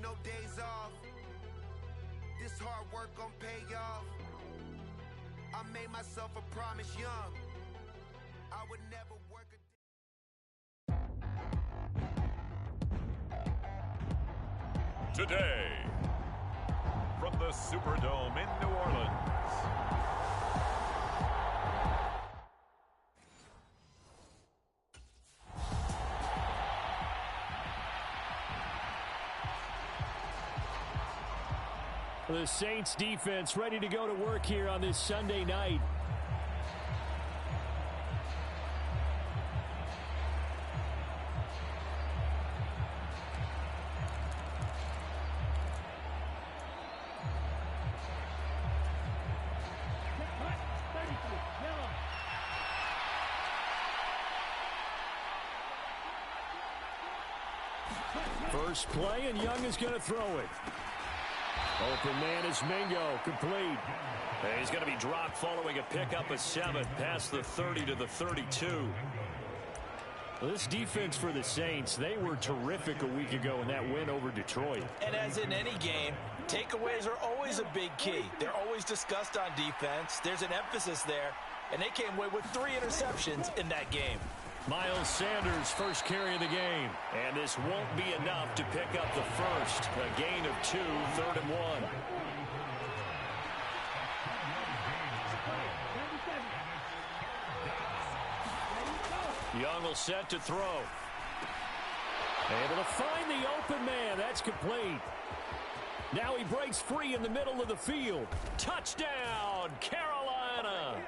no days off. This hard work gon' pay off. I made myself a promise young. I would never work a Today, from the Superdome in New Orleans. The Saints defense ready to go to work here on this Sunday night. First play, and Young is going to throw it. Open man is Mingo, complete. He's going to be dropped following a pickup of 7 past the 30 to the 32. Well, this defense for the Saints, they were terrific a week ago in that win over Detroit. And as in any game, takeaways are always a big key. They're always discussed on defense. There's an emphasis there, and they came away with 3 interceptions in that game. Miles Sanders, first carry of the game. And this won't be enough to pick up the first. A gain of 2, 3rd and 1. Young will set to throw. Able to find the open man. That's complete. Now he breaks free in the middle of the field. Touchdown, Carolina.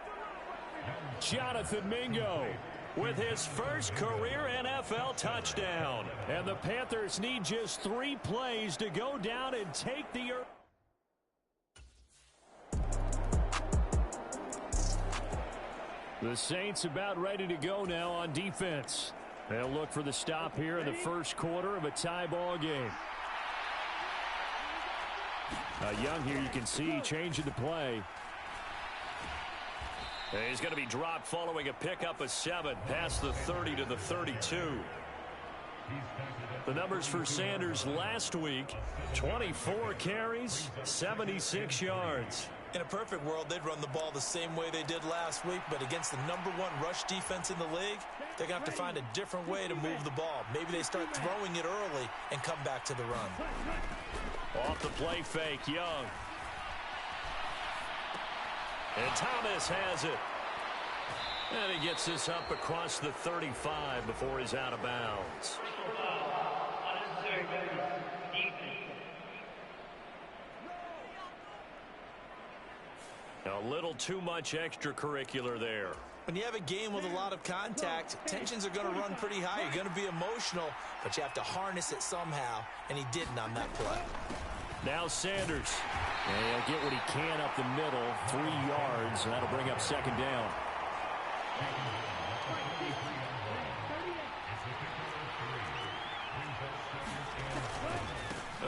Jonathan Mingo with his first career NFL touchdown. And the Panthers need just 3 plays to go down and take the... The Saints about ready to go now on defense. They'll look for the stop here in the first quarter of a tie ball game. Young here, you can see changing the play. He's going to be dropped following a pickup of 7 past the 30 to the 32. The numbers for Sanders last week, 24 carries, 76 yards. In a perfect world, they'd run the ball the same way they did last week, but against the #1 rush defense in the league, they're going to have to find a different way to move the ball. Maybe they start throwing it early and come back to the run. Off the play fake, Young. And Thomas has it. And he gets this up across the 35 before he's out of bounds. A little too much extracurricular there. When you have a game with a lot of contact, tensions are going to run pretty high. You're going to be emotional, but you have to harness it somehow, and he didn't on that play. Now Sanders. And he'll get what he can up the middle, 3 yards, and that'll bring up 2nd down.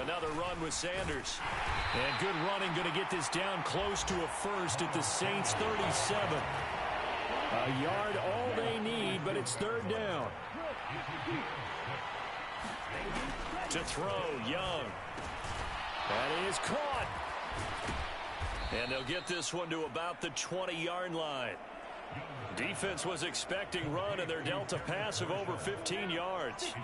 Another run with Sanders. And good running, going to get this down close to a first at the Saints' 37. A yard all they need, but it's 3rd down. To throw, Young. That is caught. And they'll get this one to about the 20-yard line. Defense was expecting run, and they're dealt a pass of over 15 yards.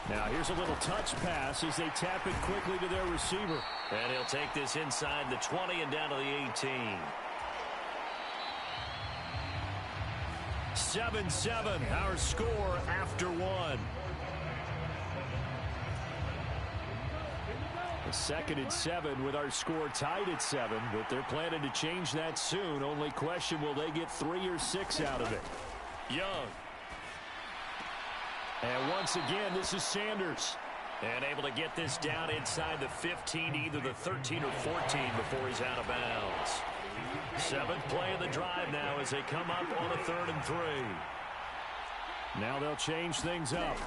Now here's a little touch pass as they tap it quickly to their receiver. And he'll take this inside the 20 and down to the 18. 7-7, our score after 1. A 2nd and 7 with our score tied at 7, but they're planning to change that soon. Only question, will they get 3 or 6 out of it? Young. And once again, this is Sanders. And able to get this down inside the 15, either the 13 or 14 before he's out of bounds. 7th play of the drive now as they come up on a 3rd and 3. Now they'll change things up.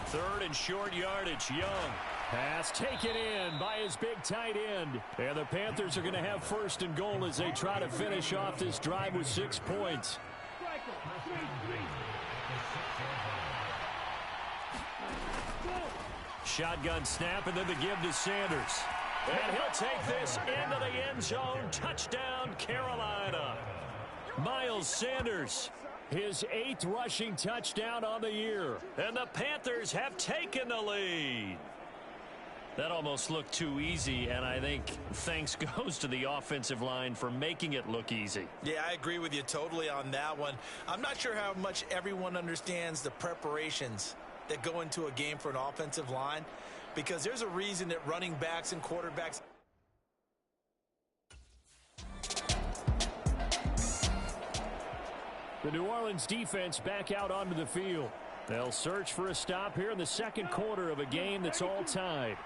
3rd and short yardage, Young. Pass taken in by his big tight end. And the Panthers are going to have 1st and goal as they try to finish off this drive with 6 points. Shotgun snap, and then the give to Sanders. And he'll take this into the end zone. Touchdown, Carolina. Miles Sanders, his 8th rushing touchdown on the year. And the Panthers have taken the lead. That almost looked too easy, and I think thanks goes to the offensive line for making it look easy. Yeah, I agree with you totally on that one. I'm not sure how much everyone understands the preparations that go into a game for an offensive line, because there's a reason that running backs and quarterbacks... The New Orleans defense back out onto the field. They'll search for a stop here in the second quarter of a game that's all tied.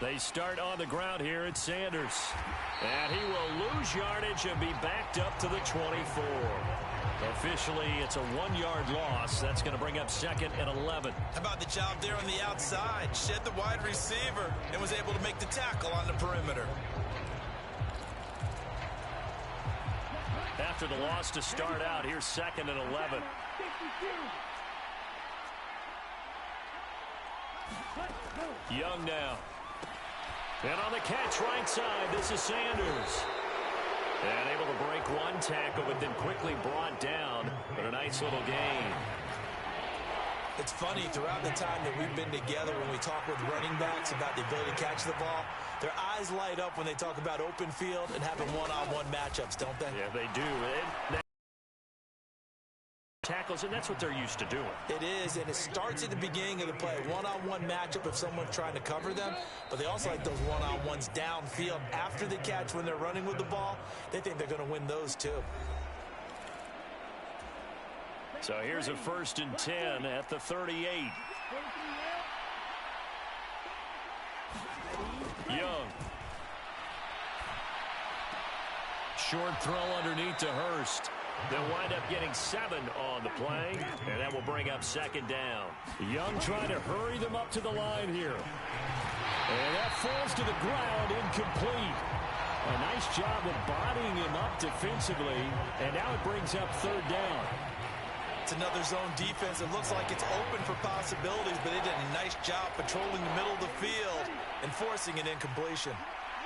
They start on the ground here at Sanders. And he will lose yardage and be backed up to the 24. Officially, it's a 1-yard loss. That's going to bring up 2nd and 11. How about the job there on the outside? Shed the wide receiver and was able to make the tackle on the perimeter. After the loss to start out, here's 2nd and 11. Young now. And on the catch right side, this is Sanders. And able to break one tackle, but then quickly brought down. But a nice little gain. It's funny, throughout the time that we've been together, when we talk with running backs about the ability to catch the ball, their eyes light up when they talk about open field and having one-on-one matchups, don't they? Yeah, they do. Tackles, and that's what they're used to doing. It is, and it starts at the beginning of the play. One-on-one matchup if someone's trying to cover them, but they also like those one-on-ones downfield after the catch when they're running with the ball. They think they're going to win those too. So here's a 1st and 10 at the 38. Young. Short throw underneath to Hurst. They'll wind up getting 7 on the play, and that will bring up 2nd down. Young trying to hurry them up to the line here. And that falls to the ground, incomplete. A nice job of bodying him up defensively, and now it brings up 3rd down. It's another zone defense. It looks like it's open for possibilities, but they did a nice job patrolling the middle of the field and forcing an incompletion.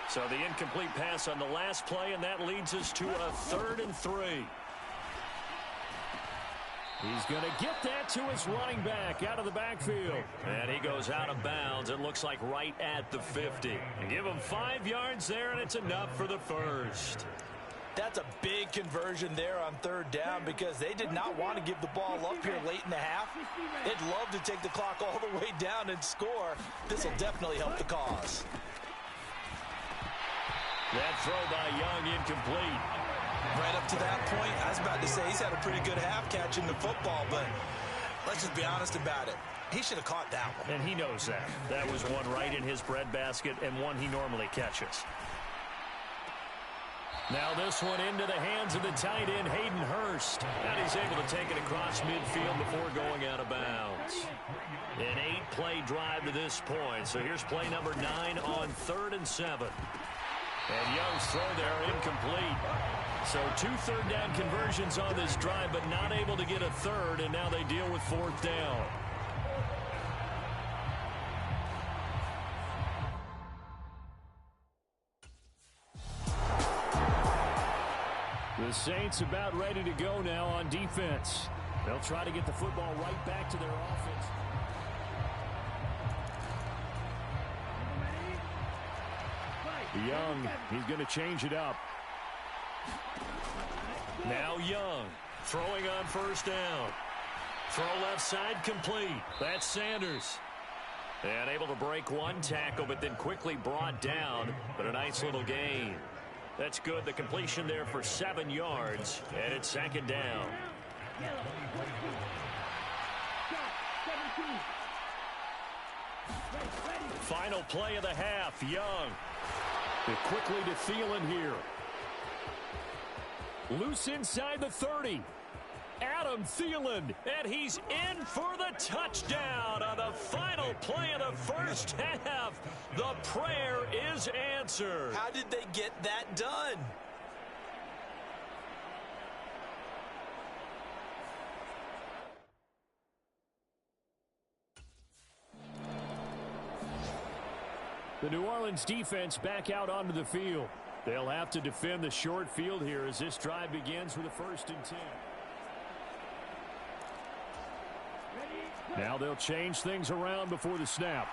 So the incomplete pass on the last play, and that leads us to a 3rd and 3. He's going to get that to his running back out of the backfield. And he goes out of bounds. It looks like right at the 50. And give him 5 yards there, and it's enough for the first. That's a big conversion there on 3rd down because they did not want to give the ball up here late in the half. They'd love to take the clock all the way down and score. This will definitely help the cause. That throw by Young incomplete. Right up to that point, I was about to say he's had a pretty good half catching the football, but let's just be honest about it. He should have caught that one. And he knows that. That was one right in his breadbasket and one he normally catches. Now this one into the hands of the tight end, Hayden Hurst. And he's able to take it across midfield before going out of bounds. An 8-play drive to this point. So here's play number 9 on 3rd and 7. And Young's throw there incomplete. So 2 third down conversions on this drive, but not able to get a 3rd, and now they deal with 4th down. The Saints about ready to go now on defense. They'll try to get the football right back to their offense. Young, he's going to change it up. Now Young, throwing on 1st down. Throw left side complete. That's Sanders. And able to break one tackle, but then quickly brought down. But a nice little gain. That's good. The completion there for 7 yards. And it's 2nd down. Final play of the half. Young. Quickly to Thielen here. Loose inside the 30. Adam Thielen, and he's in for the touchdown on the final play of the first half. The prayer is answered. How did they get that done? The New Orleans defense back out onto the field. They'll have to defend the short field here as this drive begins with a 1st and 10. Now they'll change things around before the snap.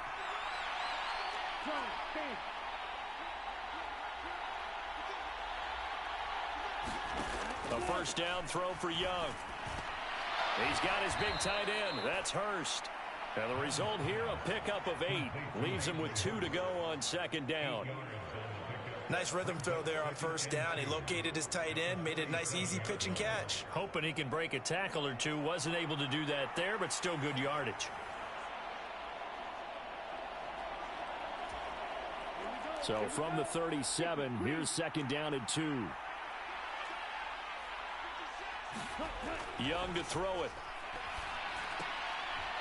A 1st down throw for Young. He's got his big tight end. That's Hurst. And the result here, a pickup of 8. Leaves him with 2 to go on 2nd down. Nice rhythm throw there on 1st down. He located his tight end, made it a nice, easy pitch and catch. Hoping he can break a tackle or two. Wasn't able to do that there, but still good yardage. So from the 37, here's 2nd down and 2. Young to throw it.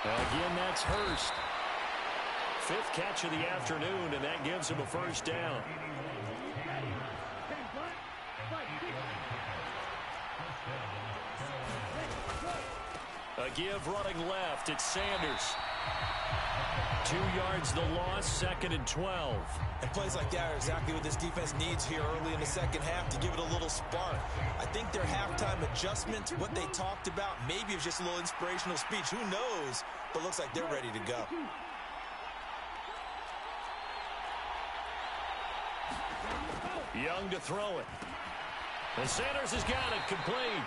Again, that's Hurst. 5th catch of the afternoon, and that gives him a 1st down. A give running left. It's Sanders. 2 yards the loss, 2nd and 12. And plays like that are exactly what this defense needs here early in the 2nd half to give it a little spark. I think their halftime adjustment, what they talked about, maybe it was just a little inspirational speech. Who knows? But looks like they're ready to go. Young to throw it. And Sanders has got it complete.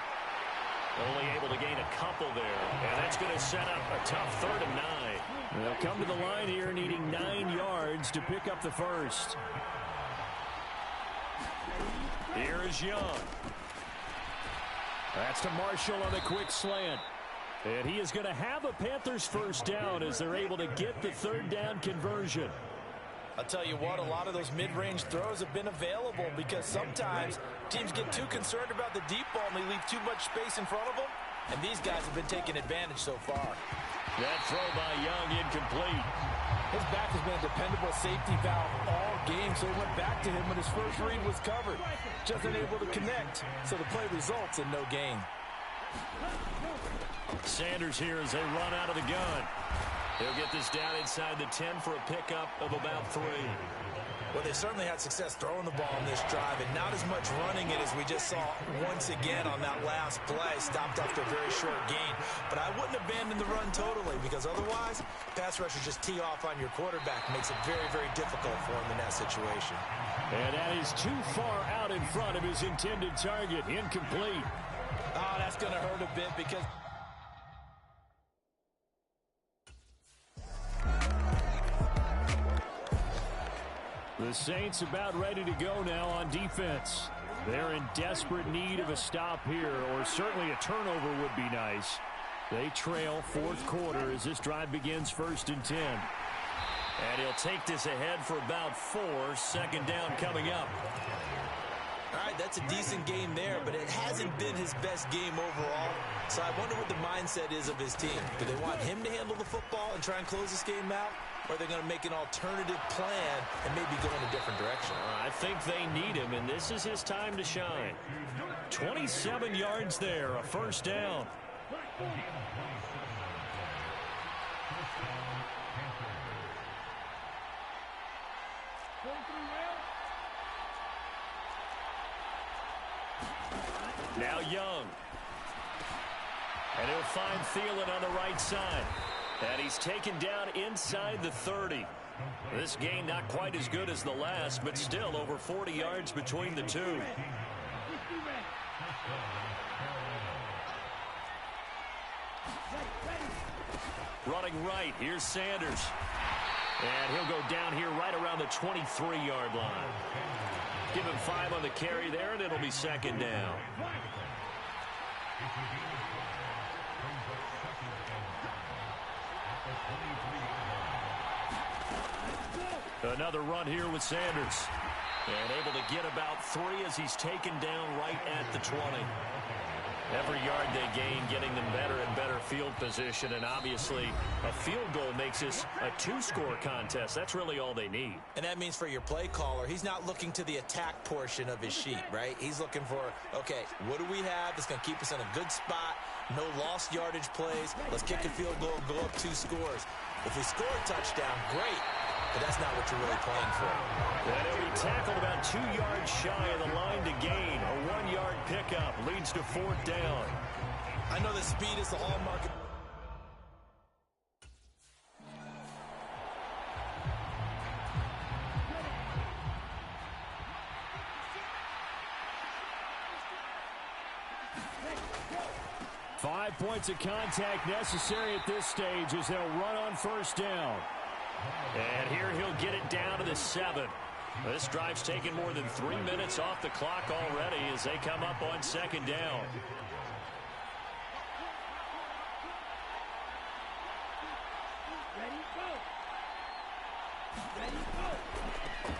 Only able to gain a couple there. And that's going to set up a tough 3rd and 9. They'll come to the line here needing 9 yards to pick up the 1st. Here is Young. That's to Marshall on the quick slant. And he is going to have a Panthers 1st down as they're able to get the 3rd down conversion. I'll tell you what, a lot of those mid-range throws have been available because sometimes teams get too concerned about the deep ball and they leave too much space in front of them. And these guys have been taking advantage so far. That throw by Young incomplete. His back has been a dependable safety valve all game, so he went back to him when his first read was covered. Just unable to connect, so the play results in no gain. Sanders here as they run out of the gun. He'll get this down inside the 10 for a pickup of about 3. Well, they certainly had success throwing the ball in this drive, and not as much running it as we just saw once again on that last play. Stopped after a very short gain. But I wouldn't abandon the run totally, because otherwise, pass rushers just tee off on your quarterback. Makes it very, very difficult for him in that situation. And that is too far out in front of his intended target. Incomplete. Oh, that's going to hurt a bit because... The Saints about ready to go now on defense. They're in desperate need of a stop here, or certainly a turnover would be nice. They trail 4th quarter as this drive begins 1st and 10. And he'll take this ahead for about 4. 2nd down coming up. All right, that's a decent game there, but it hasn't been his best game overall. So I wonder what the mindset is of his team. Do they want him to handle the football and try and close this game out? Or are they going to make an alternative plan and maybe go in a different direction? I think they need him, and this is his time to shine. 27 yards there, a 1st down. Now Young. And he'll find Thielen on the right side. And he's taken down inside the 30. This gain not quite as good as the last, but still over 40 yards between the two. Running right, here's Sanders. And he'll go down here right around the 23-yard line. Give him 5 on the carry there, and it'll be 2nd down. Another run here with Sanders. And able to get about 3 as he's taken down right at the 20. Every yard they gain, getting them better and better field position. And obviously, a field goal makes this a 2-score contest. That's really all they need. And that means for your play caller, he's not looking to the attack portion of his sheet, right? He's looking for, okay, what do we have that's going to keep us in a good spot? No lost yardage plays. Let's kick a field goal and go up 2 scores. If we score a touchdown, great. but that's not what you're really playing for. And he'll be tackled about 2 yards shy of the line to gain. A 1-yard pickup leads to 4th down. I know that speed is the hallmark. 5 points of contact necessary at this stage as they'll run on 1st down. And here he'll get it down to the 7. This drive's taken more than 3 minutes off the clock already as they come up on 2nd down.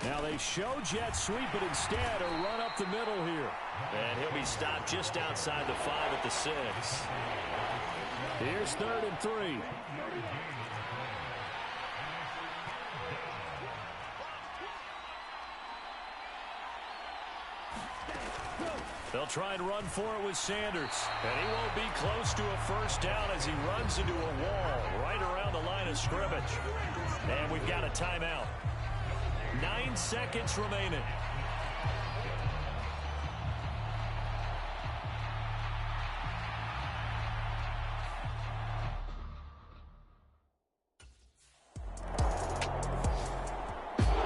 Now they show jet sweep, but instead a run up the middle here. And he'll be stopped just outside the 5 at the 6. Here's 3rd and 3. They'll try and run for it with Sanders. And he won't be close to a 1st down as he runs into a wall right around the line of scrimmage. And we've got a timeout. 9 seconds remaining.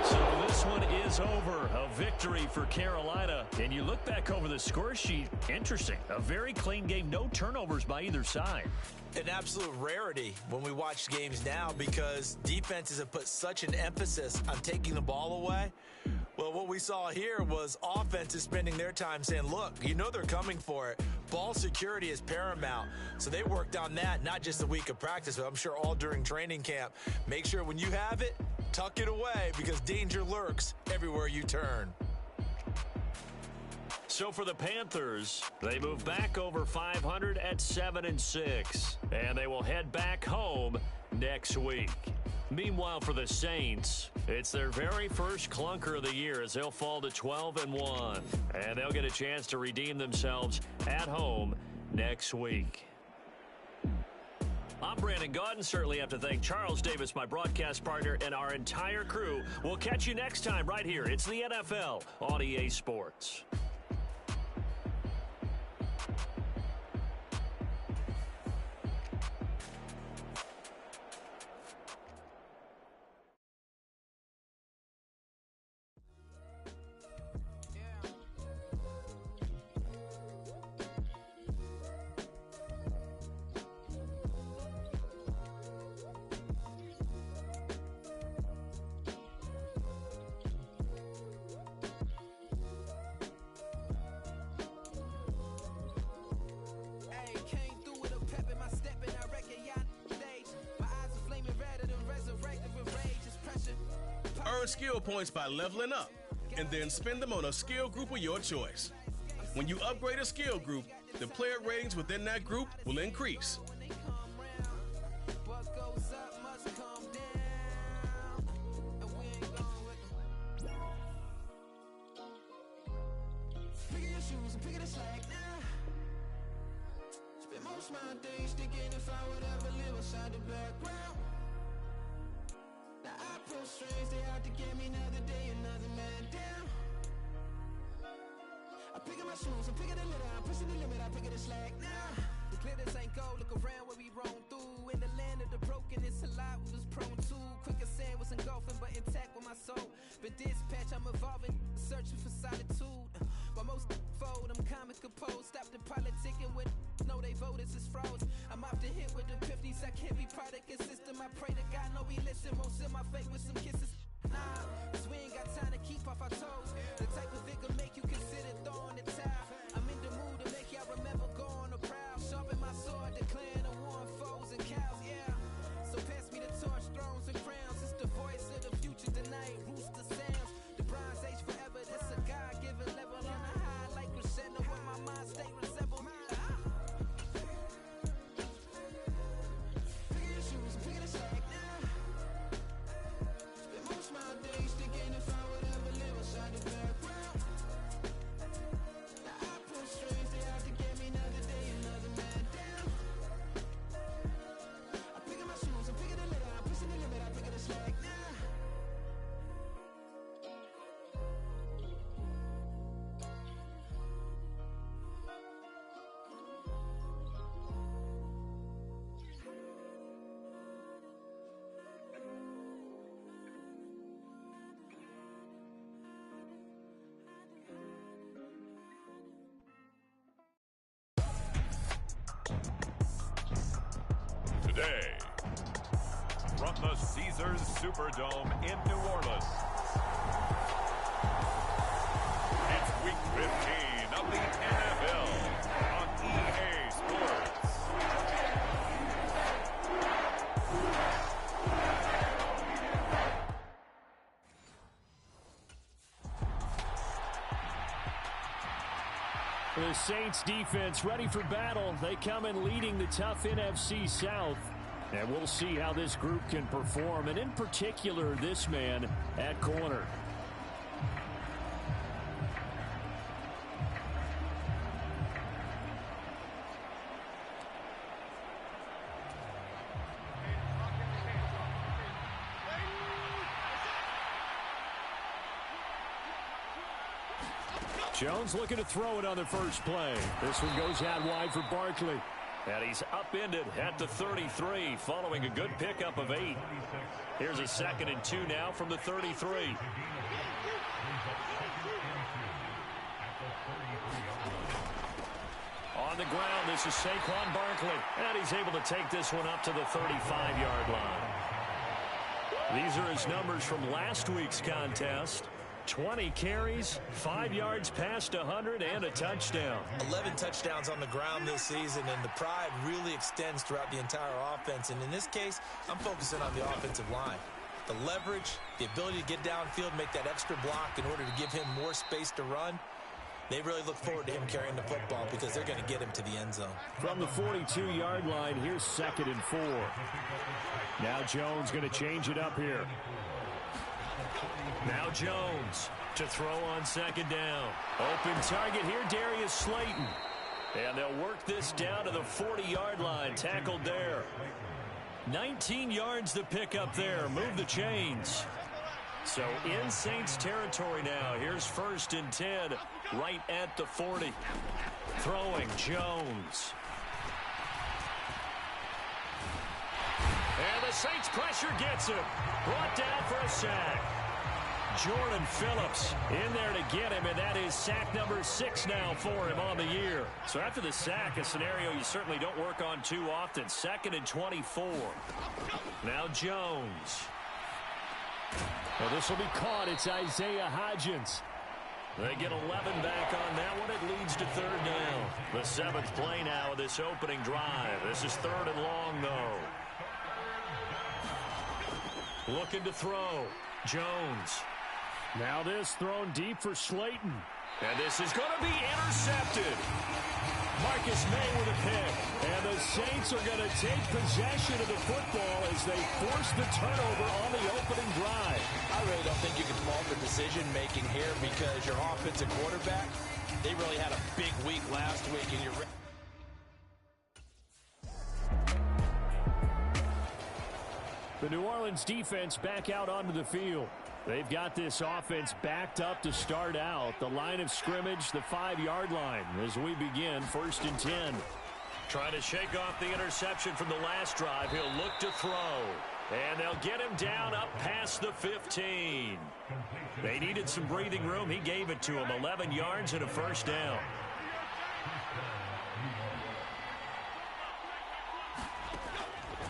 So this one is over. A victory for Carolina. And you look back over the score sheet, interesting. A very clean game. No turnovers by either side. An absolute rarity when we watch games now because defenses have put such an emphasis on taking the ball away. Well, what we saw here was offenses spending their time saying, look, you know they're coming for it. Ball security is paramount. So they worked on that, not just a week of practice, but I'm sure all during training camp. Make sure when you have it, tuck it away because danger lurks everywhere you turn. So for the Panthers, they move back over 500 at 7-6, and they will head back home next week. Meanwhile, for the Saints, it's their very first clunker of the year as they'll fall to 12-1, and they'll get a chance to redeem themselves at home next week. I'm Brandon Gaudin. Certainly have to thank Charles Davis, my broadcast partner, and our entire crew. We'll catch you next time right here. It's the NFL on EA Sports. Earn skill points by leveling up, and then spend them on a skill group of your choice. When you upgrade a skill group, the player ratings within that group will increase. Day. From the Caesars Superdome in New Orleans, it's Week 15 of the NFL on EA Sports. The Saints defense ready for battle. They come in leading the tough NFC South. And we'll see how this group can perform, and in particular, this man at corner. Jones looking to throw it on the first play. This one goes out wide for Barkley. And he's upended at the 33 following a good pickup of 8. Here's a 2nd and 2 now from the 33. On the ground, this is Saquon Barkley. And he's able to take this one up to the 35-yard line. These are his numbers from last week's contest. 20 carries, 5 yards past 100, and a touchdown. 11 touchdowns on the ground this season, and the pride really extends throughout the entire offense. And in this case, I'm focusing on the offensive line. The leverage, the ability to get downfield, make that extra block in order to give him more space to run. They really look forward to him carrying the football because they're going to get him to the end zone. From the 42-yard line, here's 2nd and 4. Now Jones going to change it up here. Now Jones to throw on 2nd down. Open target here, Darius Slayton. And they'll work this down to the 40-yard line. Tackled there. 19 yards to pick up there. Move the chains. So in Saints territory now. Here's 1st and 10 right at the 40. Throwing Jones. And the Saints pressure gets him. Brought down for a sack. Jordan Phillips in there to get him, and that is sack number 6 now for him on the year. So after the sack, a scenario you certainly don't work on too often. 2nd and 24. Now Jones. Well, this will be caught. It's Isaiah Hodgins. They get 11 back on that one. It leads to 3rd down. The 7th play now of this opening drive. This is 3rd and long, though. Looking to throw. Jones. Now this thrown deep for Slayton. And this is going to be intercepted. Marcus May with a pick. And the Saints are going to take possession of the football as they force the turnover on the opening drive. I really don't think you can fault the decision-making here because your offensive quarterback, they really had a big week last week. And you're the New Orleans defense back out onto the field. They've got this offense backed up to start out. The line of scrimmage, the 5-yard line as we begin 1st and 10. Trying to shake off the interception from the last drive. He'll look to throw. And they'll get him down up past the 15. They needed some breathing room. He gave it to him. 11 yards and a 1st down.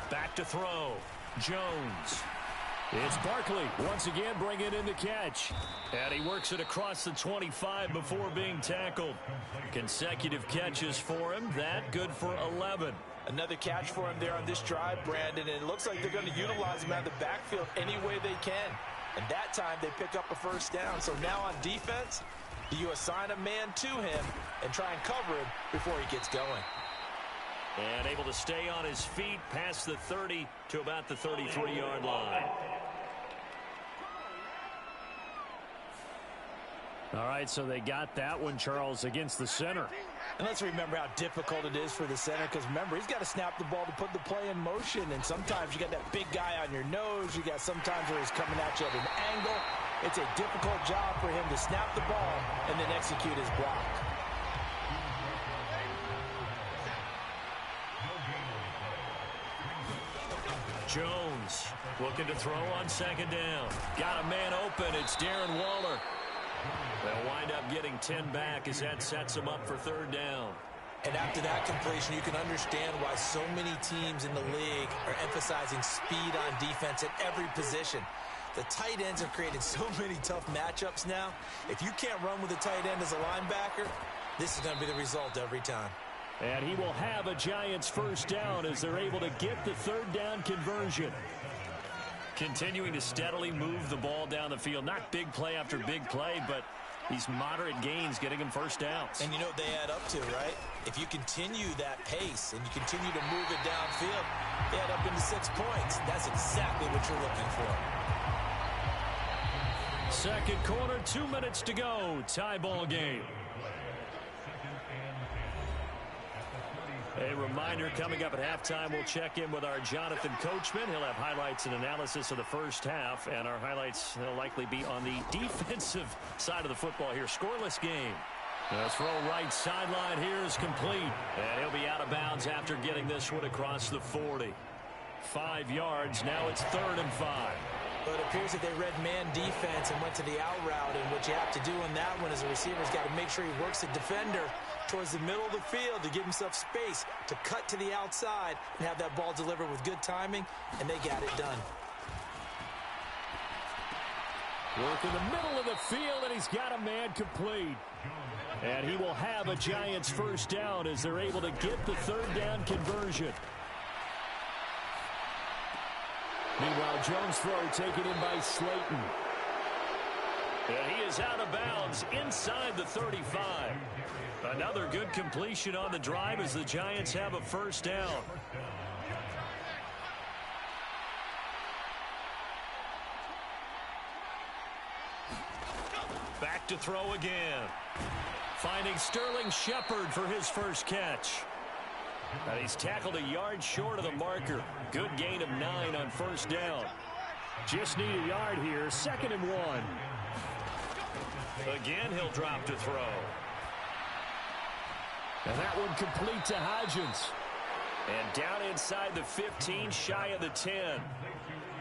Back to throw. Jones. It's Barkley once again bringing in the catch. And he works it across the 25 before being tackled. Consecutive catches for him. That good for 11. Another catch for him there on this drive, Brandon, and it looks like they're going to utilize him out of the backfield any way they can. And that time they pick up a 1st down. So now on defense, do you assign a man to him and try and cover him before he gets going? And able to stay on his feet past the 30 to about the 33-yard line. All right, so they got that one, Charles, against the center. And let's remember how difficult it is for the center because, remember, he's got to snap the ball to put the play in motion. And sometimes you got that big guy on your nose. You got sometimes where he's coming at you at an angle. It's a difficult job for him to snap the ball and then execute his block. Jones looking to throw on 2nd down. Got a man open. It's Darren Waller. They'll wind up getting 10 back as that sets them up for 3rd down. And after that completion, you can understand why so many teams in the league are emphasizing speed on defense at every position. The tight ends have created so many tough matchups now. If you can't run with a tight end as a linebacker, this is going to be the result every time. And he will have a Giants first down as they're able to get the third down conversion. Continuing to steadily move the ball down the field. Not big play after big play, but these moderate gains getting them first downs. And you know what they add up to, right? If you continue that pace and you continue to move it downfield, they add up into 6 points. That's exactly what you're looking for. Second quarter, 2 minutes to go. Tie ball game. A reminder, coming up at halftime, we'll check in with our Jonathan Coachman. He'll have highlights and analysis of the first half, and our highlights will likely be on the defensive side of the football here. Scoreless game. The throw right sideline here is complete, and he'll be out of bounds after getting this one across the 40. 5 yards, now it's 3rd and 5. But it appears that they read man defense and went to the out route, and what you have to do on that one is a receiver's got to make sure he works the defender towards the middle of the field to give himself space to cut to the outside and have that ball delivered with good timing, and they got it done. Work in the middle of the field, and he's got a man complete. And he will have a Giants first down as they're able to get the third down conversion. Meanwhile, Jones' throw taken in by Slayton. And he is out of bounds inside the 35. Another good completion on the drive as the Giants have a first down. Back to throw again. Finding Sterling Shepard for his first catch. And he's tackled a yard short of the marker. Good gain of 9 on first down. Just need a yard here. 2nd and 1. Again, he'll drop to throw. And that one complete to Hodgins. And down inside the 15, shy of the 10.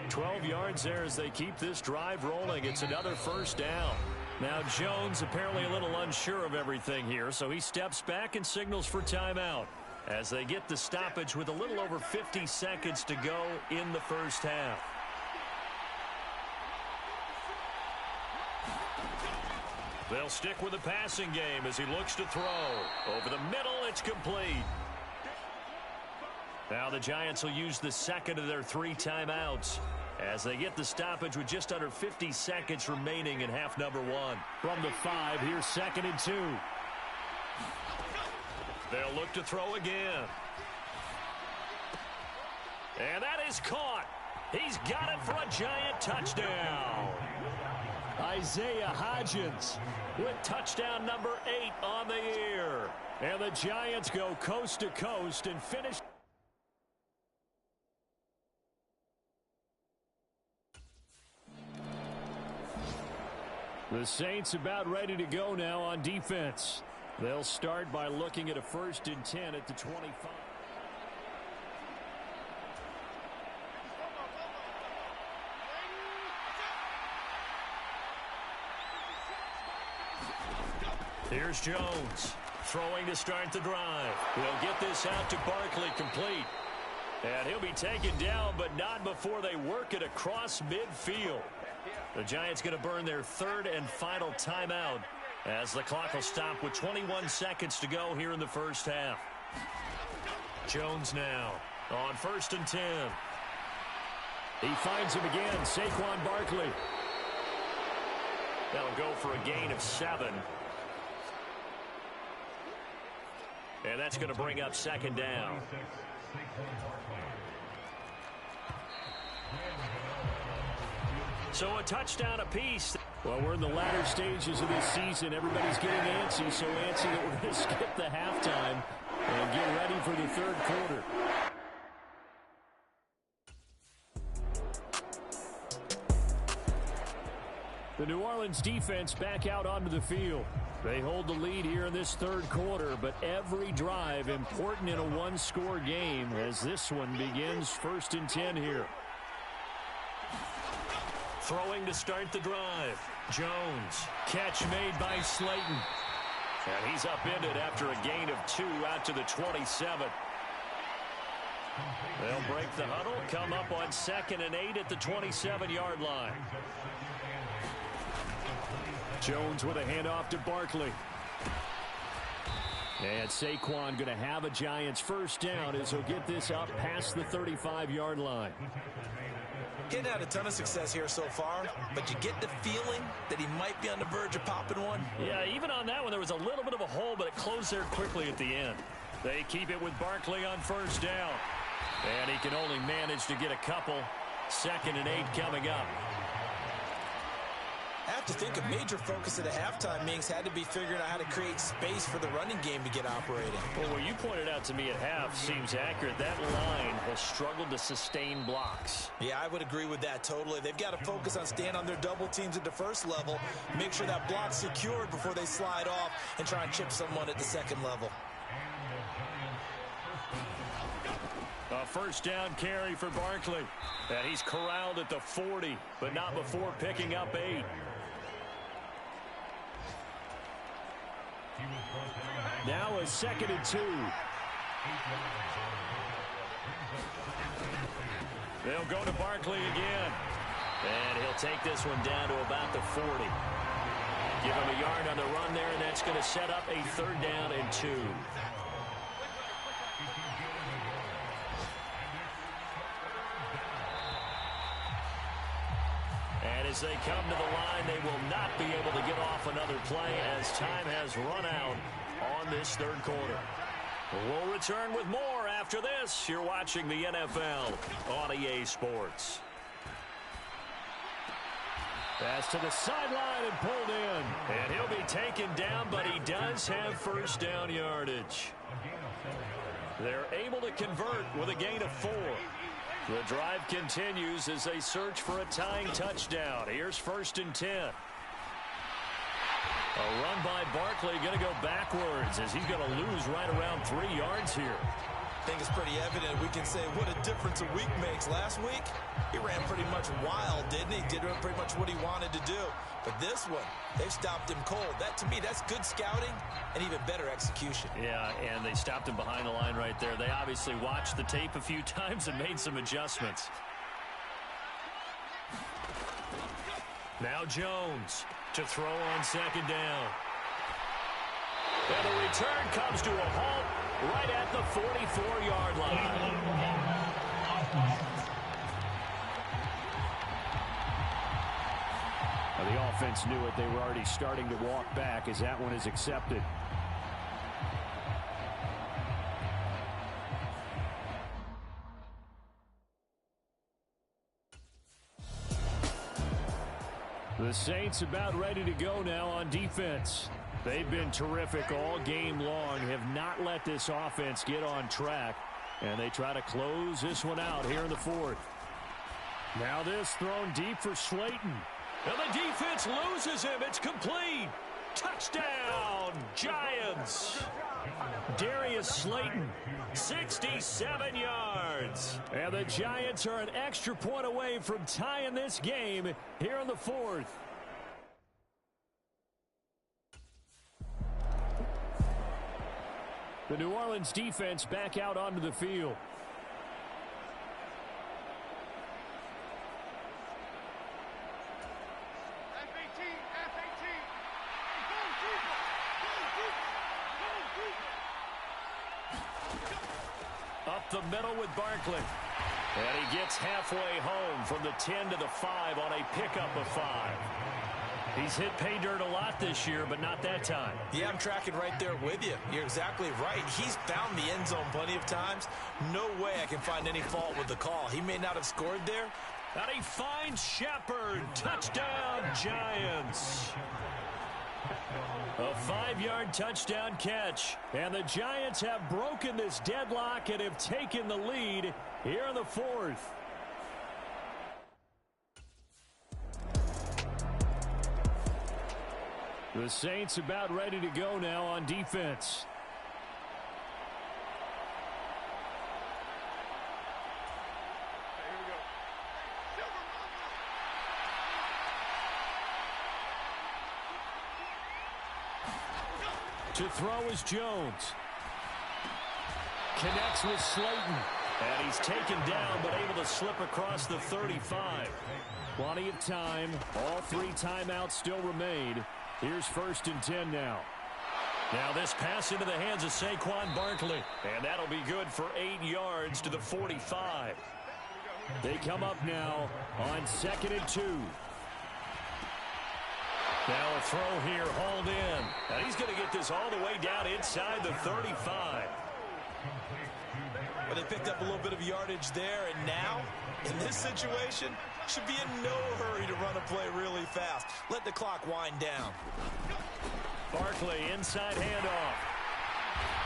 12 yards there as they keep this drive rolling. It's another first down. Now Jones apparently a little unsure of everything here, so he steps back and signals for timeout as they get the stoppage with a little over 50 seconds to go in the first half. They'll stick with the passing game as he looks to throw. Over the middle, it's complete. Now the Giants will use the second of their 3 timeouts as they get the stoppage with just under 50 seconds remaining in half number 1. From the 5, here's 2nd and 2. They'll look to throw again. And that is caught. He's got it for a Giant touchdown. Isaiah Hodgins with touchdown number 8 on the year. And the Giants go coast to coast and finish. The Saints about ready to go now on defense. They'll start by looking at a 1st and 10 at the 25. Here's Jones throwing to start the drive. He'll get this out to Barkley, complete. And he'll be taken down, but not before they work it across midfield. The Giants going to burn their 3rd and final timeout as the clock will stop with 21 seconds to go here in the first half. Jones now on 1st and 10. He finds him again, Saquon Barkley. That'll go for a gain of 7. And that's going to bring up 2nd down. So a touchdown apiece. Well, we're in the latter stages of this season. Everybody's getting antsy, so antsy that we're going to skip the halftime and get ready for the 3rd quarter. The New Orleans defense back out onto the field. They hold the lead here in this 3rd quarter, but every drive important in a 1-score game as this one begins 1st and 10 here. Throwing to start the drive. Jones. Catch made by Slayton. And he's upended after a gain of 2 out to the 27. They'll break the huddle, come up on 2nd and 8 at the 27-yard line. Jones with a handoff to Barkley. And Saquon going to have a Giants first down as he'll get this up past the 35-yard line. He hadn't had a ton of success here so far, but you get the feeling that he might be on the verge of popping one. Yeah, even on that one, there was a little bit of a hole, but it closed there quickly at the end. They keep it with Barkley on first down. And he can only manage to get a couple. 2nd and 8 coming up. I have to think a major focus at the halftime meetings had to be figuring out how to create space for the running game to get operating. Well, what you pointed out to me at half seems accurate. That line has struggled to sustain blocks. Yeah, I would agree with that totally. They've got to focus on staying on their double teams at the first level, make sure that block's secured before they slide off and try and chip someone at the second level. A first down carry for Barkley. And he's corralled at the 40, but not before picking up 8. Now a 2nd and 2. They'll go to Barkley again. And he'll take this one down to about the 40. Give him a yard on the run there, and that's going to set up a 3rd down and 2. And as they come to the line, they will not be able to get off another play as time has run out on this 3rd quarter. We'll return with more after this. You're watching the NFL on EA Sports. Pass to the sideline and pulled in. And he'll be taken down, but he does have first down yardage. They're able to convert with a gain of 4. The drive continues as they search for a tying touchdown. Here's 1st and 10. A run by Barkley going to go backwards as he's going to lose right around 3 yards here. I think it's pretty evident. We can say what a difference a week makes. Last week, he ran pretty much wild, didn't he? Did pretty much what he wanted to do. But this one, they've stopped him cold. That, to me, that's good scouting and even better execution. Yeah, and they stopped him behind the line right there. They obviously watched the tape a few times and made some adjustments. Now Jones to throw on 2nd down. And the return comes to a halt right at the 44-yard line. Well, the offense knew it. They were already starting to walk back as that one is accepted. The Saints about ready to go now on defense. They've been terrific all game long, have not let this offense get on track, and they try to close this one out here in the 4th. Now this thrown deep for Slayton. And the defense loses him. It's complete. Touchdown, Giants. Darius Slayton, 67 yards. And the Giants are an extra point away from tying this game here in the 4th. The New Orleans defense back out onto the field. Up the middle with Barkley. And he gets halfway home from the 10 to the 5 on a pickup of 5. He's hit pay dirt a lot this year, but not that time. Yeah, I'm tracking right there with you. You're exactly right. He's found the end zone plenty of times. No way I can find any fault with the call. He may not have scored there. And he finds Shepard. Touchdown, Giants. A 5-yard touchdown catch. And the Giants have broken this deadlock and have taken the lead here in the 4th. The Saints about ready to go now on defense. To throw is Jones. Connects with Slayton. And he's taken down, but able to slip across the 35. Plenty of time. All 3 timeouts still remain. Here's 1st and 10 now. Now this pass into the hands of Saquon Barkley. And that'll be good for 8 yards to the 45. They come up now on 2nd and 2. Now a throw here, hauled in. And he's going to get this all the way down inside the 35. Well, they picked up a little bit of yardage there, and now, in this situation, should be in no hurry to run a play really fast. Let the clock wind down. Barkley, inside handoff.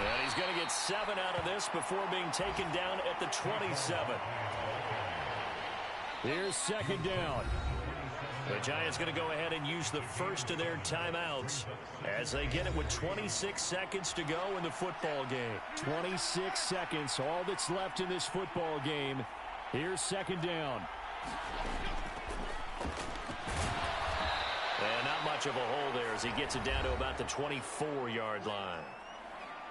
And he's going to get 7 out of this before being taken down at the 27. Here's 2nd down. The Giants going to go ahead and use the first of their timeouts as they get it with 26 seconds to go in the football game. 26 seconds, all that's left in this football game. Here's 2nd down. And not much of a hole there as he gets it down to about the 24-yard line.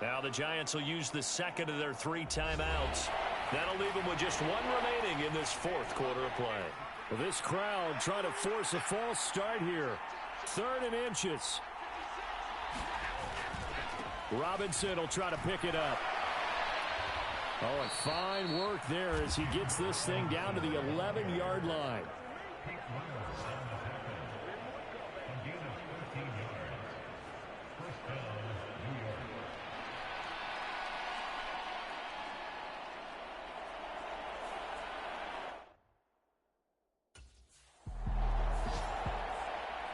Now the Giants will use the 2nd of their 3 timeouts. That'll leave them with just 1 remaining in this 4th quarter of play. Well, this crowd trying to force a false start here. 3rd and inches. Robinson will try to pick it up. Oh, and fine work there as he gets this thing down to the 11-yard line.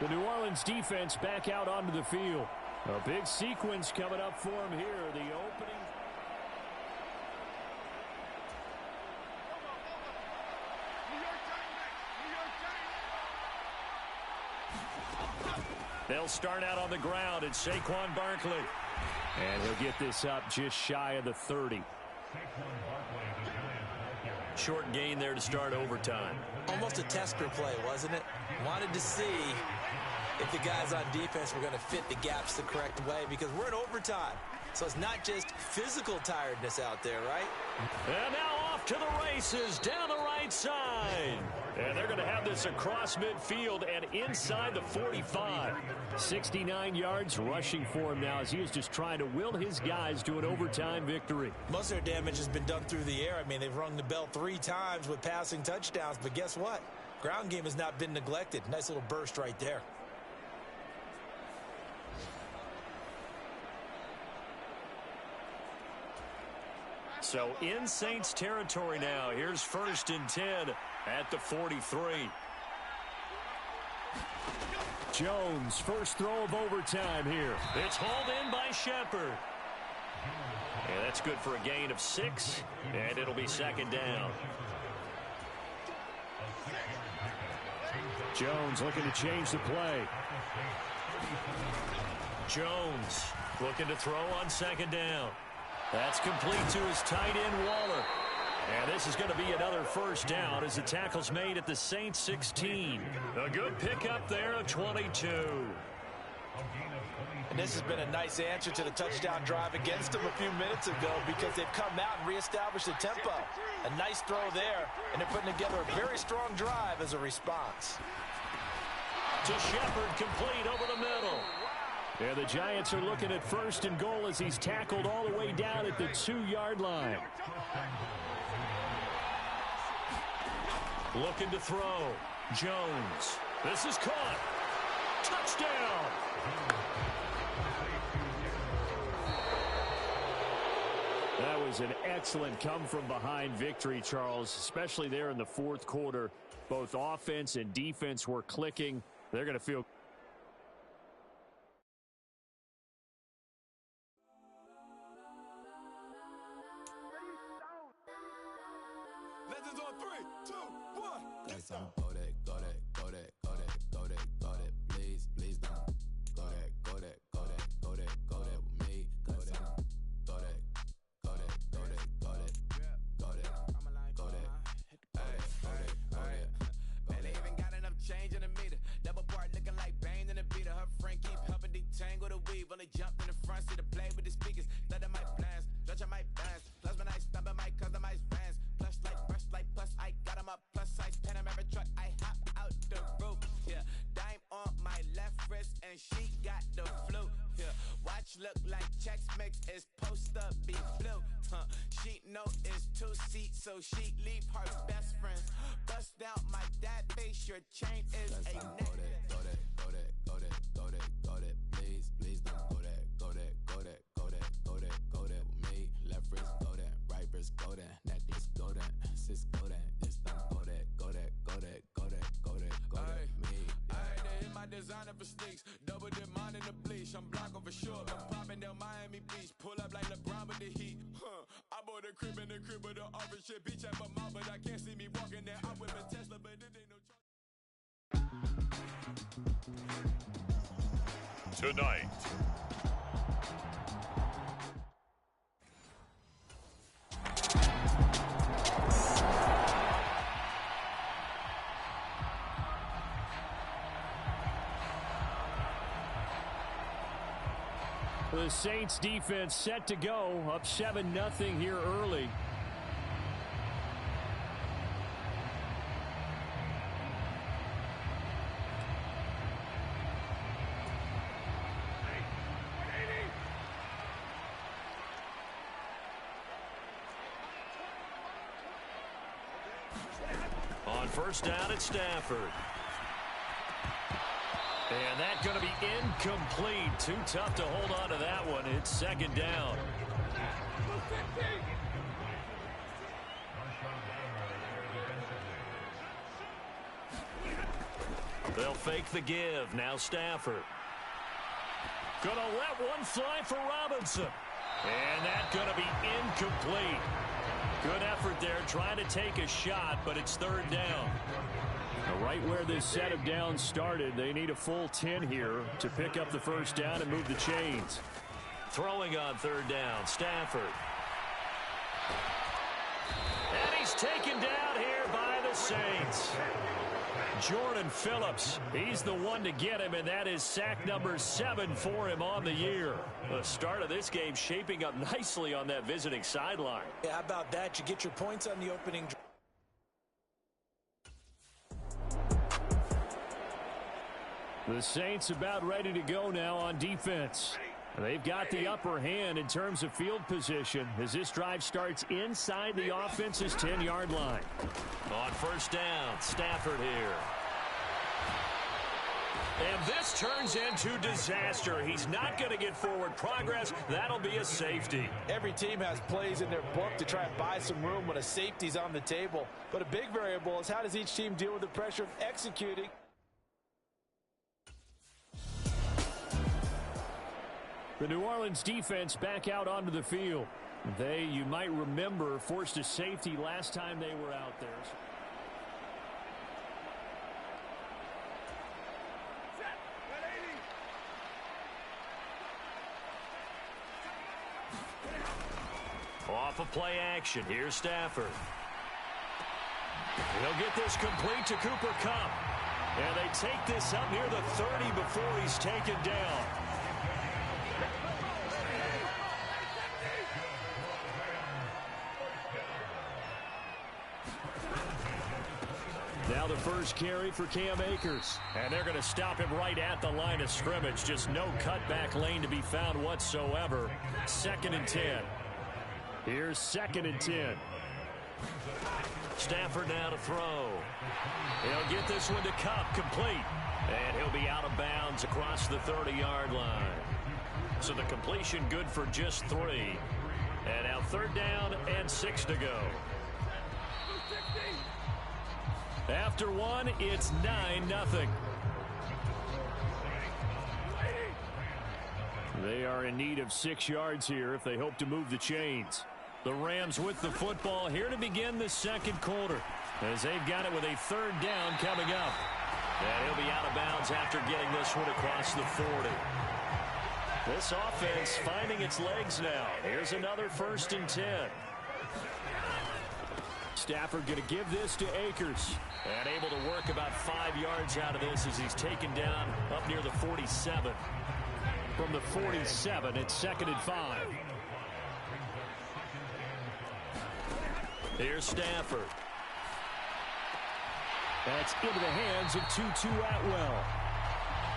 The New Orleans defense back out onto the field. A big sequence coming up for him here. The opening. They'll start out on the ground. It's Saquon Barkley. And he'll get this up just shy of the 30. Short gain there to start overtime. Almost a tester play, wasn't it? Wanted to see if the guys on defense were going to fit the gaps the correct way, because we're in overtime. So it's not just physical tiredness out there, right? And now off to the races down the right side. And they're going to have this across midfield and inside the 45. 69 yards rushing for him now as he is just trying to will his guys to an overtime victory. Most of their damage has been done through the air. I mean, they've rung the bell 3 times with passing touchdowns, but guess what? Ground game has not been neglected. Nice little burst right there. So in Saints territory now. Here's 1st and 10 at the 43. Jones, first throw of overtime here. It's hauled in by Shepard. And that's good for a gain of 6, and it'll be 2nd down. Jones looking to change the play. Jones looking to throw on 2nd down. That's complete to his tight end, Waller. And this is going to be another 1st down as the tackle's made at the Saints 16. A good pickup there of 22. And this has been a nice answer to the touchdown drive against them a few minutes ago, because they've come out and reestablished the tempo. A nice throw there, and they're putting together a very strong drive as a response. To Shepard, complete over the middle. And the Giants are looking at 1st and goal as he's tackled all the way down at the 2-yard line. Looking to throw. Jones. This is caught. Touchdown. That was an excellent come-from-behind victory, Charles, especially there in the 4th quarter. Both offense and defense were clicking. They're going to feel... Legends on 3, 2, 1. Let's go. Go that, go that, go that, go that, go that, go that, please, please don't. Go that, go that, go that, go that, go that with me. Go that, go that, go that, go that, go that, go that, go that, go that. Man, they even got enough change in the meter. Double part looking like Bane in the beater. Her friend keep helping detangle the weave. Only jumped in the front seat. look like checks mix is post up be blue. She know it's 2 seats, so she leave her best friends. Bust out my dad face, your chain is a neck. Go that, go that, go that, go that, go that, please, please don't go that, go that, go that, go that, go that, go that with me. Left wrist go that, right wrist go that, necklace go that, sis go that, this don't go that, go that, go that, go that, go that, go that, me. They hit my designer for sneaks, double dip mine in the bleach. I'm blocking for sure, I'm popping down Miami Beach, pull up like LeBron with the heat. I bought a crib in the crib with the office shit, beach at my mouth, but I can't see me walking there. I'm with a Tesla, but it ain't no Tonight, the Saints defense set to go, up 7-0 here early. On first down, it's Stafford. And that's going to be incomplete. Too tough to hold on to that one. It's second down. They'll fake the give. Now Stafford. Gonna let one fly for Robinson. And that's going to be incomplete. Good effort there, trying to take a shot, but it's third down. Right where this set of downs started, they need a full 10 here to pick up the first down and move the chains. Throwing on third down, Stafford. And he's taken down here by the Saints. Jordan Phillips, he's the one to get him, and that is sack number 7 for him on the year. The start of this game shaping up nicely on that visiting sideline. Yeah, how about that? You get your points on the opening drive. The Saints about ready to go now on defense. They've got the upper hand in terms of field position as this drive starts inside the offense's 10-yard line. On first down, Stafford here. And this turns into disaster. He's not going to get forward progress. That'll be a safety. Every team has plays in their book to try and buy some room when a safety's on the table. But a big variable is how does each team deal with the pressure of executing. The New Orleans defense back out onto the field. They, you might remember, forced a safety last time they were out there. Off of play action. Here's Stafford. He'll get this complete to Cooper Kupp. And they take this up near the 30 before he's taken down. Now the first carry for Cam Akers. And they're going to stop him right at the line of scrimmage. Just no cutback lane to be found whatsoever. 2nd and 10. Here's 2nd and 10. Stafford now to throw. He'll get this one to Kupp, complete. And he'll be out of bounds across the 30-yard line. So the completion good for just 3. And now 3rd down and 6 to go. After 1, it's 9-0. They are in need of 6 yards here if they hope to move the chains. The Rams with the football here to begin the second quarter, as they've got it with a 3rd down coming up. And he'll be out of bounds after getting this one across the 40. This offense finding its legs now. Here's another 1st and 10. Stafford going to give this to Akers. And able to work about 5 yards out of this as he's taken down up near the 47. From the 47, it's 2nd and 5. Here's Stafford. That's into the hands of Tutu Atwell.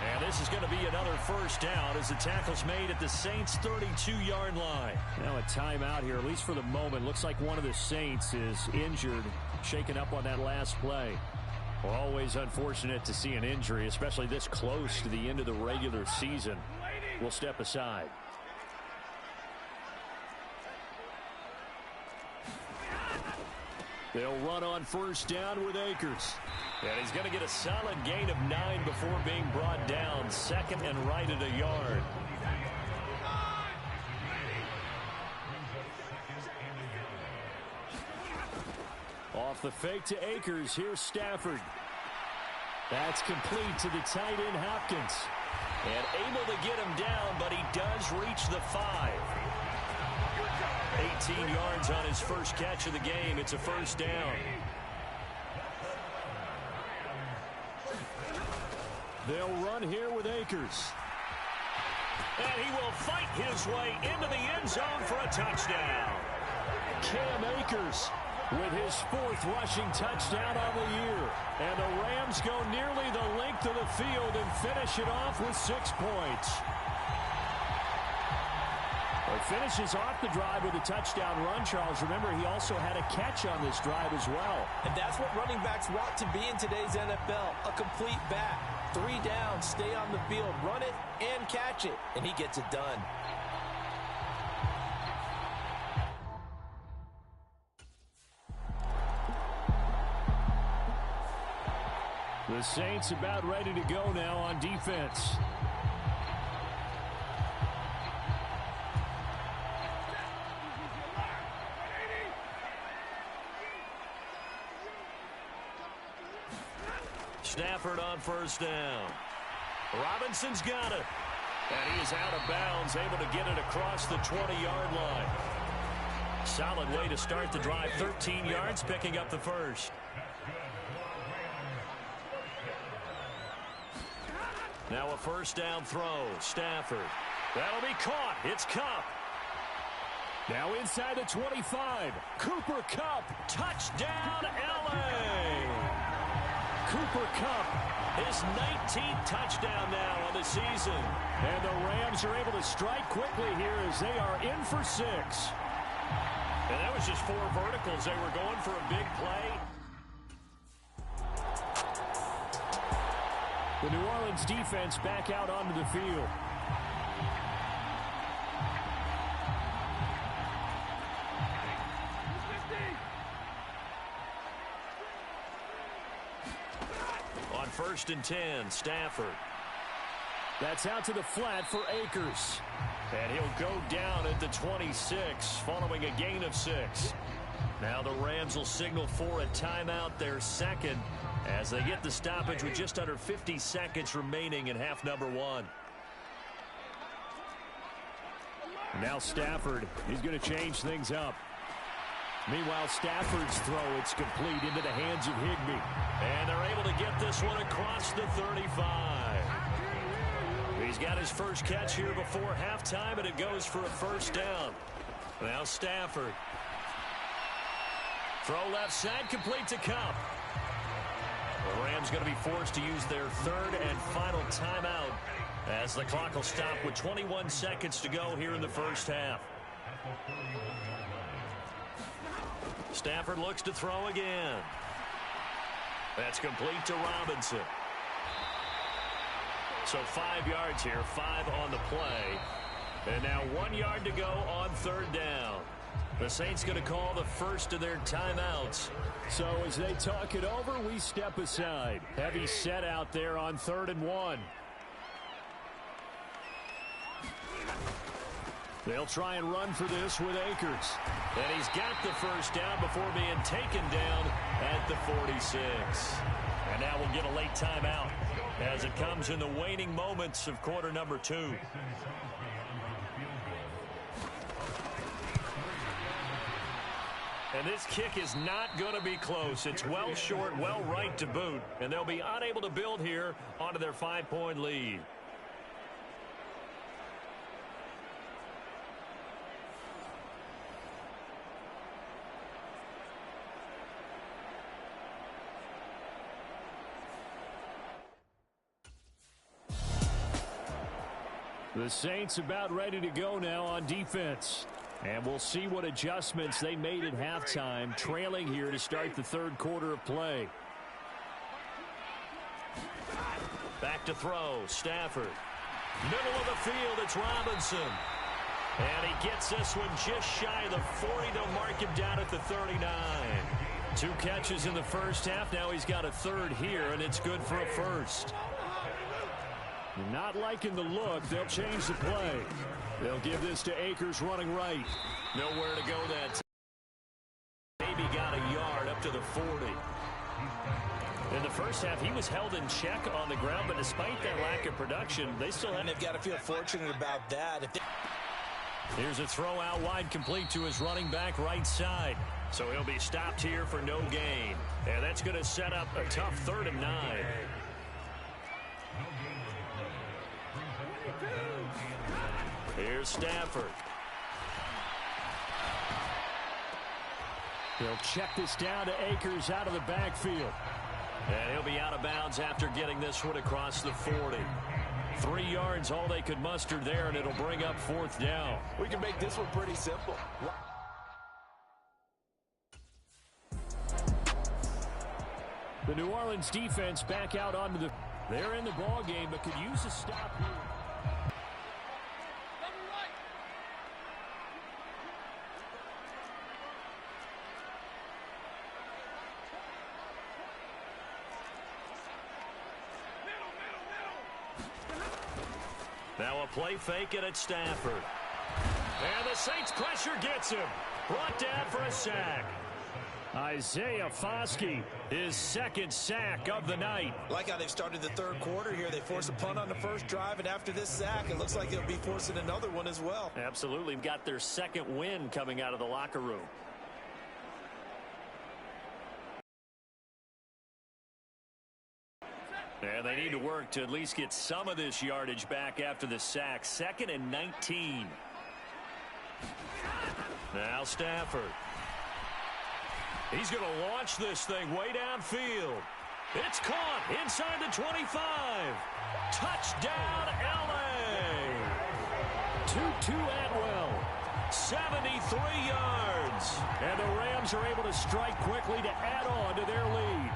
And this is going to be another first down as the tackle's made at the Saints' 32-yard line. Now a timeout here, at least for the moment. Looks like one of the Saints is injured, shaken up on that last play. Well, always unfortunate to see an injury, especially this close to the end of the regular season. We'll step aside. They'll run on first down with Akers. And he's going to get a solid gain of 9 before being brought down. Second and right at a yard. Off the fake to Akers. Here's Stafford. That's complete to the tight end Hopkins. And able to get him down, but he does reach the 5. 18 yards on his first catch of the game. It's a first down. They'll run here with Akers. And he will fight his way into the end zone for a touchdown. Cam Akers with his 4th rushing touchdown on the year. And the Rams go nearly the length of the field and finish it off with 6 points. Finishes off the drive with a touchdown run, Charles. Remember, he also had a catch on this drive as well. And that's what running backs want to be in today's NFL, a complete back. 3 down, stay on the field, run it, and catch it. And he gets it done. The Saints about ready to go now on defense. Stafford on first down. Robinson's got it. And he is out of bounds, able to get it across the 20-yard line. Solid way to start the drive. 13 yards, picking up the first. Now a first down throw. Stafford. That'll be caught. It's Kupp. Now inside the 25. Cooper Kupp. Touchdown, L.A. Cooper Kupp, his 19th touchdown now on the season. And the Rams are able to strike quickly here as they are in for 6. And that was just 4 verticals. They were going for a big play. The New Orleans defense back out onto the field. On 1st and 10, Stafford. That's out to the flat for Akers. And he'll go down at the 26 following a gain of 6. Now the Rams will signal for a timeout, their second, as they get the stoppage with just under 50 seconds remaining in half number 1. Now Stafford, he's going to change things up. Meanwhile, Stafford's throw, it's complete into the hands of Higbee. And they're able to get this one across the 35. He's got his first catch here before halftime, and it goes for a first down. Now Stafford. Throw left side, complete to Kupp. The Rams going to be forced to use their 3rd and final timeout as the clock will stop with 21 seconds to go here in the first half. Stafford looks to throw again. That's complete to Robinson. So 5 yards here, 5 on the play. And now 1 yard to go on 3rd down. The Saints going to call the first of their timeouts. So as they talk it over, we step aside. Heavy set out there on 3rd and 1. They'll try and run for this with Akers. And he's got the first down before being taken down at the 46. And now we'll get a late timeout as it comes in the waning moments of quarter number 2. And this kick is not going to be close. It's well short, well right to boot. And they'll be unable to build here onto their 5-point lead. The Saints about ready to go now on defense. And we'll see what adjustments they made at halftime, trailing here to start the third quarter of play. Back to throw, Stafford. Middle of the field, it's Robinson. And he gets this one just shy of the 40. They'll mark him down at the 39. 2 catches in the first half. Now he's got a third here, and it's good for a first. Not liking the look. They'll change the play. They'll give this to Akers running right. Nowhere to go that time. Maybe got a yard up to the 40. In the first half, he was held in check on the ground, but despite that lack of production, they still have. They've got to feel fortunate about that. Here's a throw out wide, complete to his running back right side. So he'll be stopped here for no gain. And that's going to set up a tough 3rd and 9. Here's Stafford. They'll check this down to Akers out of the backfield. And he'll be out of bounds after getting this one across the 40. 3 yards, all they could muster there, and it'll bring up 4th down. We can make this one pretty simple. The New Orleans defense back out onto the... They're in the ball game, but could use a stop here. Now a play fake it at Stafford. And the Saints pressure gets him. Brought down for a sack. Isaiah Foskey, his 2nd sack of the night. Like how they've started the third quarter here. They force a punt on the first drive, and after this sack, it looks like they'll be forcing another one as well. Absolutely. Got their 2nd win coming out of the locker room. And they need to work to at least get some of this yardage back after the sack. 2nd and 19. Now Stafford. He's going to launch this thing way downfield. It's caught inside the 25. Touchdown, L.A. Tutu Atwell. 73 yards. And the Rams are able to strike quickly to add on to their lead.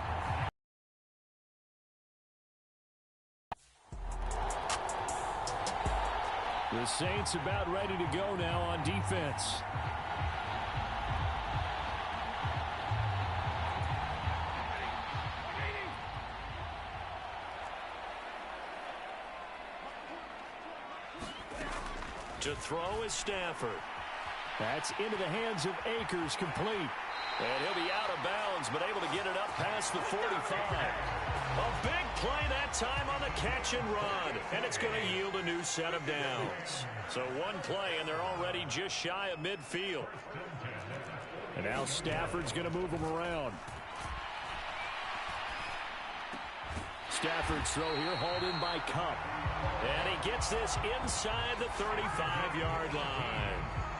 The Saints about ready to go now on defense. To throw is Stafford. That's into the hands of Akers, complete. And he'll be out of bounds, but able to get it up past the 45. A big play that time on the catch and run. And it's going to yield a new set of downs. So one play, and they're already just shy of midfield. And now Stafford's going to move them around. Stafford's throw here, hauled in by Cup. And he gets this inside the 35-yard line.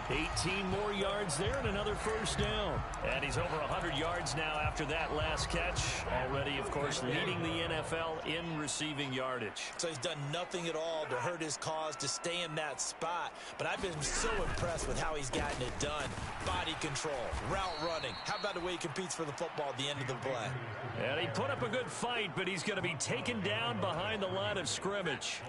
18 more yards there and another first down. And he's over 100 yards now after that last catch. Already, of course, leading the NFL in receiving yardage. So he's done nothing at all to hurt his cause, to stay in that spot. But I've been so impressed with how he's gotten it done. Body control, route running. How about the way he competes for the football at the end of the play? And he put up a good fight, but he's going to be taken down behind the line of scrimmage.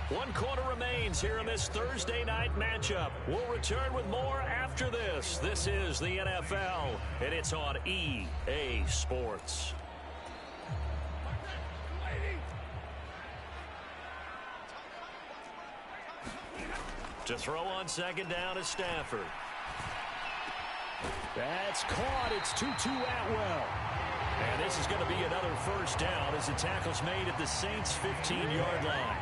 1 quarter remains here in this Thursday night matchup. We'll return with more after this. This is the NFL, and it's on EA Sports. To throw on second down is Stafford. That's caught. It's Tutu Atwell. And this is going to be another first down as the tackle's made at the Saints' 15-yard line.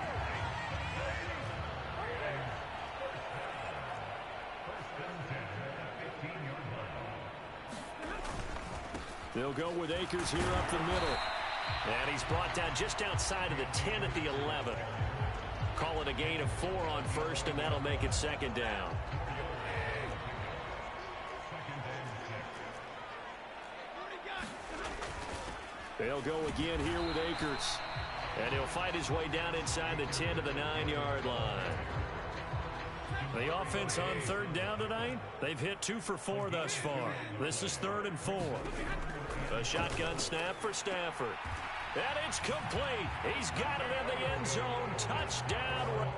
They'll go with Akers here up the middle. And he's brought down just outside of the 10 at the 11. Call it a gain of 4 on first, and that'll make it second down. They'll go again here with Akers. And he'll fight his way down inside the 10 to the 9-yard line. The offense on third down tonight, they've hit 2 for 4 thus far. This is 3rd and 4. A shotgun snap for Stafford. And it's complete. He's got it in the end zone. Touchdown.